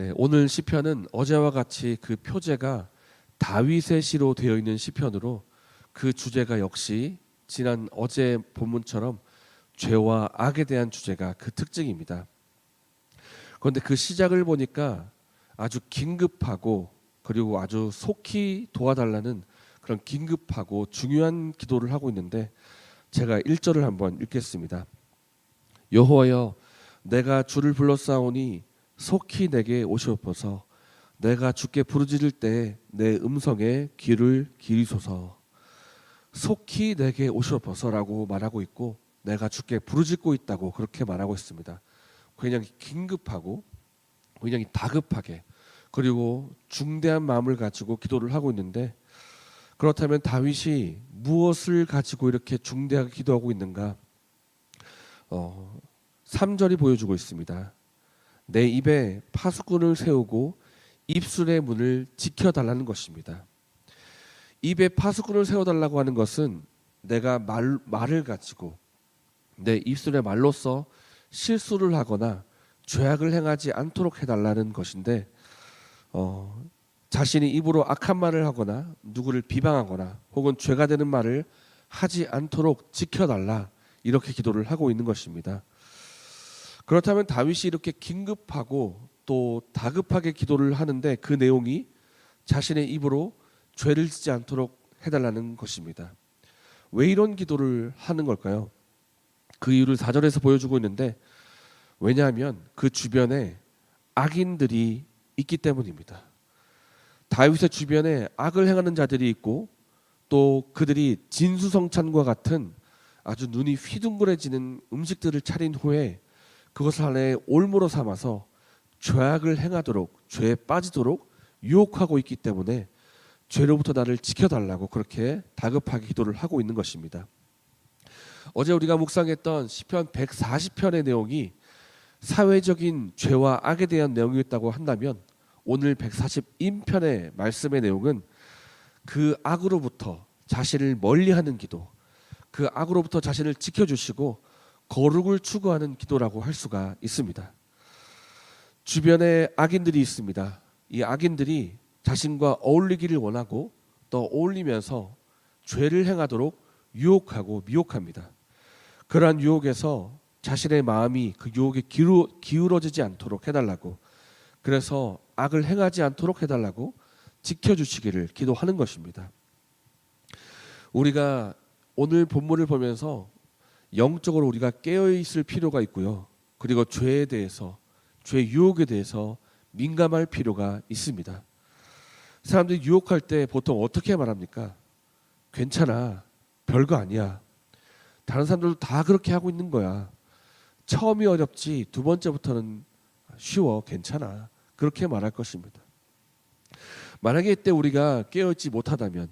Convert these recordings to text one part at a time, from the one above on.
네, 오늘 시편은 어제와 같이 그 표제가 다윗의 시로 되어 있는 시편으로 그 주제가 역시 지난 어제 본문처럼 죄와 악에 대한 주제가 그 특징입니다. 그런데 그 시작을 보니까 아주 긴급하고 그리고 아주 속히 도와달라는 그런 긴급하고 중요한 기도를 하고 있는데 제가 1절을 한번 읽겠습니다. 여호와여 내가 주를 불렀사오니 속히 내게 오시옵소서. 내가 주께 부르짖을 때 내 음성에 귀를 기울이소서. 속히 내게 오시옵소서라고 말하고 있고 내가 주께 부르짖고 있다고 그렇게 말하고 있습니다. 굉장히 긴급하고 굉장히 다급하게 그리고 중대한 마음을 가지고 기도를 하고 있는데, 그렇다면 다윗이 무엇을 가지고 이렇게 중대하게 기도하고 있는가? 3절이 보여주고 있습니다. 내 입에 파수꾼을 세우고 입술의 문을 지켜달라는 것입니다. 입에 파수꾼을 세워달라고 하는 것은 내가 말을 가지고 내 입술의 말로써 실수를 하거나 죄악을 행하지 않도록 해달라는 것인데, 자신이 입으로 악한 말을 하거나 누구를 비방하거나 혹은 죄가 되는 말을 하지 않도록 지켜달라, 이렇게 기도를 하고 있는 것입니다. 그렇다면 다윗이 이렇게 긴급하고 또 다급하게 기도를 하는데 그 내용이 자신의 입으로 죄를 짓지 않도록 해달라는 것입니다. 왜 이런 기도를 하는 걸까요? 그 이유를 4절에서 보여주고 있는데, 왜냐하면 그 주변에 악인들이 있기 때문입니다. 다윗의 주변에 악을 행하는 자들이 있고 또 그들이 진수성찬과 같은 아주 눈이 휘둥그레지는 음식들을 차린 후에 그것을 하나의 올무로 삼아서 죄악을 행하도록, 죄에 빠지도록 유혹하고 있기 때문에 죄로부터 나를 지켜달라고 그렇게 다급하게 기도를 하고 있는 것입니다. 어제 우리가 묵상했던 시편 140편의 내용이 사회적인 죄와 악에 대한 내용이었다고 한다면, 오늘 140인편의 말씀의 내용은 그 악으로부터 자신을 멀리하는 기도, 그 악으로부터 자신을 지켜주시고 거룩을 추구하는 기도라고 할 수가 있습니다. 주변에 악인들이 있습니다. 이 악인들이 자신과 어울리기를 원하고 또 어울리면서 죄를 행하도록 유혹하고 미혹합니다. 그러한 유혹에서 자신의 마음이 그 유혹에 기울어지지 않도록 해달라고, 그래서 악을 행하지 않도록 해달라고 지켜주시기를 기도하는 것입니다. 우리가 오늘 본문을 보면서 영적으로 우리가 깨어있을 필요가 있고요. 그리고 죄에 대해서, 죄 유혹에 대해서 민감할 필요가 있습니다. 사람들이 유혹할 때 보통 어떻게 말합니까? 괜찮아, 별거 아니야, 다른 사람들도 다 그렇게 하고 있는 거야, 처음이 어렵지 두 번째부터는 쉬워, 괜찮아, 그렇게 말할 것입니다. 만약에 이때 우리가 깨어있지 못하다면,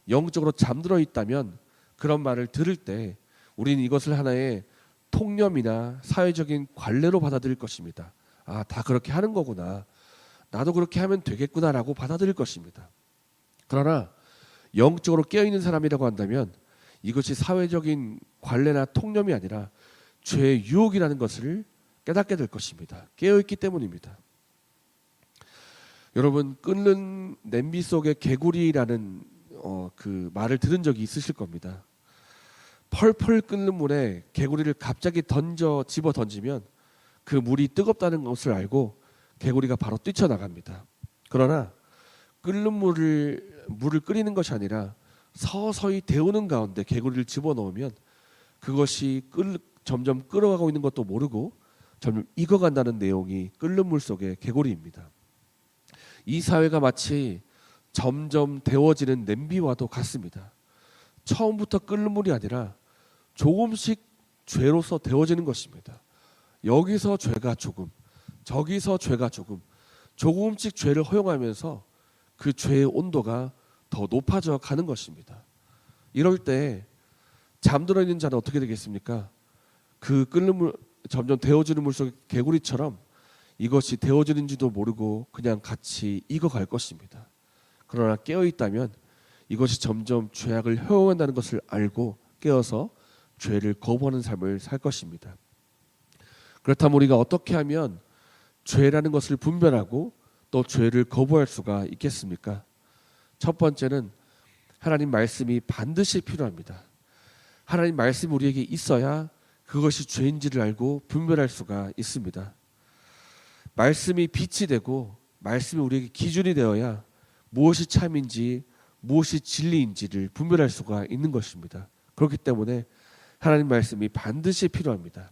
영적으로 잠들어 있다면 그런 말을 들을 때 우리는 이것을 하나의 통념이나 사회적인 관례로 받아들일 것입니다. 아, 다 그렇게 하는 거구나, 나도 그렇게 하면 되겠구나라고 받아들일 것입니다. 그러나 영적으로 깨어있는 사람이라고 한다면 이것이 사회적인 관례나 통념이 아니라 죄의 유혹이라는 것을 깨닫게 될 것입니다. 깨어있기 때문입니다. 여러분, 끓는 냄비 속에 개구리라는 그 말을 들은 적이 있으실 겁니다. 펄펄 끓는 물에 개구리를 갑자기 집어 던지면 그 물이 뜨겁다는 것을 알고 개구리가 바로 뛰쳐나갑니다. 그러나 끓는 물을 끓이는 것이 아니라 서서히 데우는 가운데 개구리를 집어넣으면 그것이 점점 끓어가고 있는 것도 모르고 점점 익어간다는 내용이 끓는 물 속의 개구리입니다. 이 사회가 마치 점점 데워지는 냄비와도 같습니다. 처음부터 끓는 물이 아니라 조금씩 죄로서 데워지는 것입니다. 여기서 죄가 조금, 저기서 죄가 조금, 조금씩 죄를 허용하면서 그 죄의 온도가 더 높아져 가는 것입니다. 이럴 때 잠들어 있는 자는 어떻게 되겠습니까? 그 끓는 물, 점점 데워지는 물 속의 개구리처럼 이것이 데워지는지도 모르고 그냥 같이 익어갈 것입니다. 그러나 깨어있다면 이것이 점점 죄악을 허용한다는 것을 알고 깨어서 죄를 거부하는 삶을 살 것입니다. 그렇다면 우리가 어떻게 하면 죄라는 것을 분별하고 또 죄를 거부할 수가 있겠습니까? 첫 번째는 하나님 말씀이 반드시 필요합니다. 하나님 말씀이 우리에게 있어야 그것이 죄인지를 알고 분별할 수가 있습니다. 말씀이 빛이 되고 말씀이 우리에게 기준이 되어야 무엇이 참인지 무엇이 진리인지를 분별할 수가 있는 것입니다. 그렇기 때문에 하나님 말씀이 반드시 필요합니다.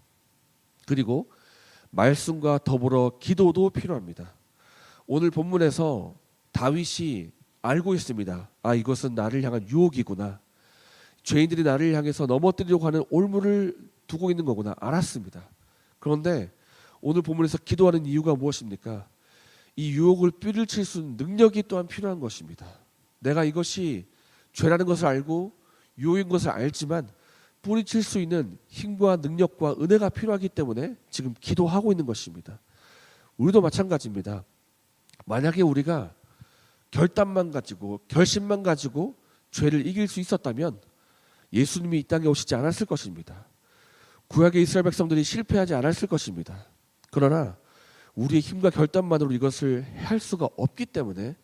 그리고 말씀과 더불어 기도도 필요합니다. 오늘 본문에서 다윗이 알고 있습니다. 아, 이것은 나를 향한 유혹이구나. 죄인들이 나를 향해서 넘어뜨리려고 하는 올무를 두고 있는 거구나. 알았습니다. 그런데 오늘 본문에서 기도하는 이유가 무엇입니까? 이 유혹을 삐를 칠 수 있는 능력이 또한 필요한 것입니다. 내가 이것이 죄라는 것을 알고 유혹인 것을 알지만 뿌리칠 수 있는 힘과 능력과 은혜가 필요하기 때문에 지금 기도하고 있는 것입니다. 우리도 마찬가지입니다. 만약에 우리가 결단만 가지고 결심만 가지고 죄를 이길 수 있었다면 예수님이 이 땅에 오시지 않았을 것입니다. 구약의 이스라엘 백성들이 실패하지 않았을 것입니다. 그러나 우리의 힘과 결단만으로 이것을 할 수가 없기 때문에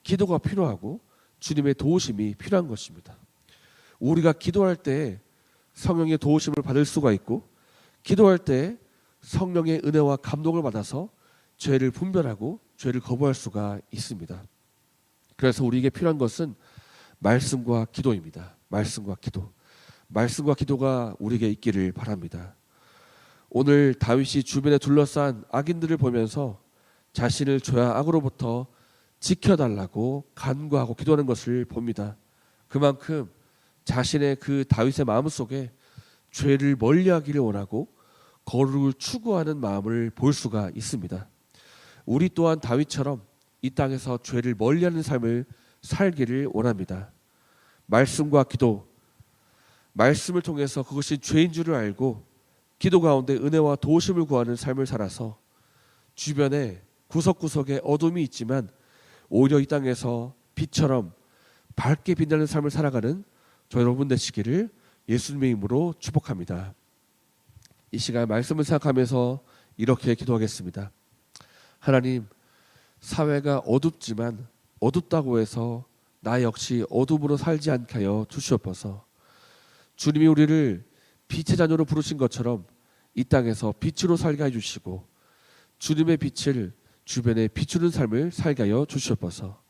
기도가 필요하고 주님의 도우심이 필요한 것입니다. 우리가 기도할 때 성령의 도우심을 받을 수가 있고 기도할 때 성령의 은혜와 감동을 받아서 죄를 분별하고 죄를 거부할 수가 있습니다. 그래서 우리에게 필요한 것은 말씀과 기도입니다. 말씀과 기도. 말씀과 기도가 우리에게 있기를 바랍니다. 오늘 다윗이 주변에 둘러싼 악인들을 보면서 자신을 죄와 악으로부터 지켜달라고 간구하고 기도하는 것을 봅니다. 그만큼 자신의 그 다윗의 마음속에 죄를 멀리하기를 원하고 거룩을 추구하는 마음을 볼 수가 있습니다. 우리 또한 다윗처럼 이 땅에서 죄를 멀리하는 삶을 살기를 원합니다. 말씀과 기도, 말씀을 통해서 그것이 죄인 줄을 알고 기도 가운데 은혜와 도우심을 구하는 삶을 살아서 주변에 구석구석에 어둠이 있지만 오히려 이 땅에서 빛처럼 밝게 빛나는 삶을 살아가는 저 여러분 되시기를 예수님의 이름으로 축복합니다. 이 시간 말씀을 생각하면서 이렇게 기도하겠습니다. 하나님, 사회가 어둡지만 어둡다고 해서 나 역시 어둠으로 살지 않게 하여 주시옵소서. 주님이 우리를 빛의 자녀로 부르신 것처럼 이 땅에서 빛으로 살게 해주시고 주님의 빛을 주변에 비추는 삶을 살게 하여 주시옵소서.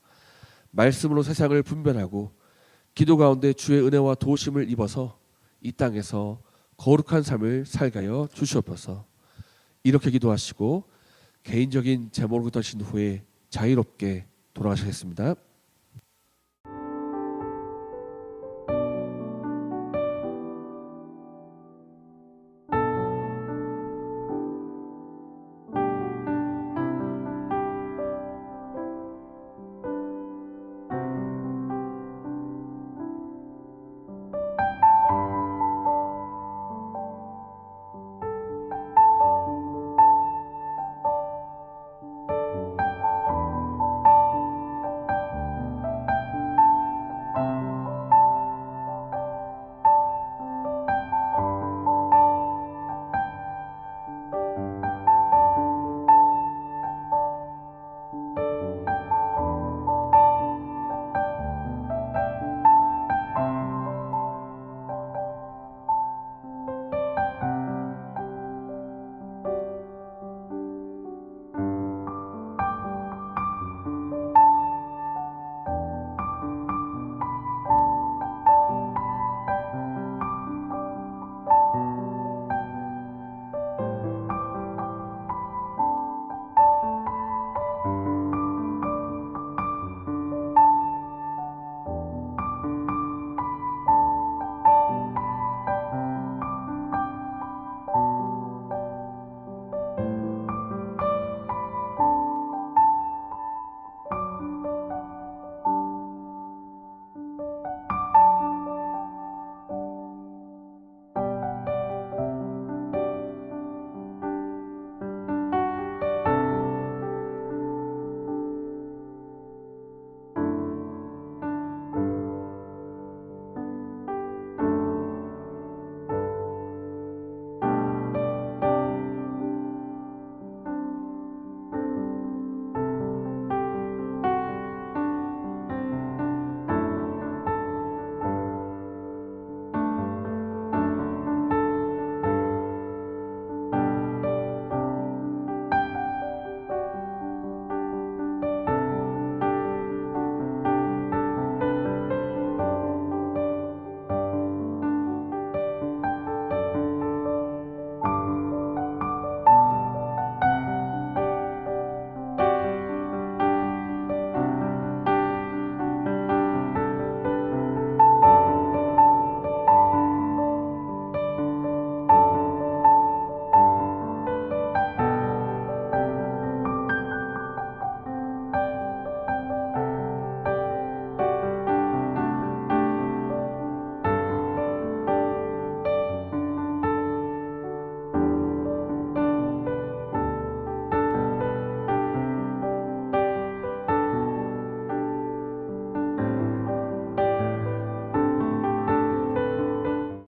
말씀으로 세상을 분별하고 기도 가운데 주의 은혜와 도우심을 입어서 이 땅에서 거룩한 삶을 살게 하여 주시옵소서. 이렇게 기도하시고 개인적인 제목을 드신 후에 자유롭게 돌아가시겠습니다.